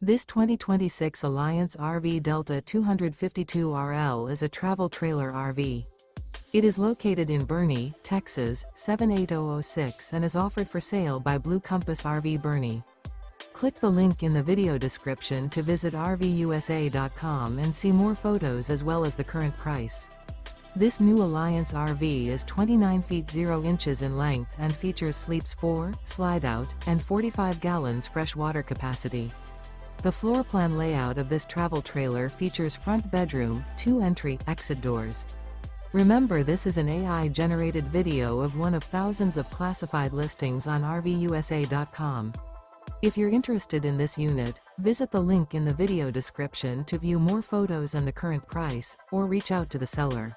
This 2026 Alliance RV Delta 252RL is a travel trailer RV. It is located in Boerne, Texas, 78006 and is offered for sale by Blue Compass RV Boerne. Click the link in the video description to visit RVUSA.com and see more photos as well as the current price. This new Alliance RV is 29 feet 0 inches in length and features sleeps 4, slide-out, and 45 gallons fresh water capacity. The floor plan layout of this travel trailer features front bedroom, 2 entry/exit doors. Remember, this is an AI-generated video of one of thousands of classified listings on RVUSA.com. If you're interested in this unit, visit the link in the video description to view more photos and the current price, or reach out to the seller.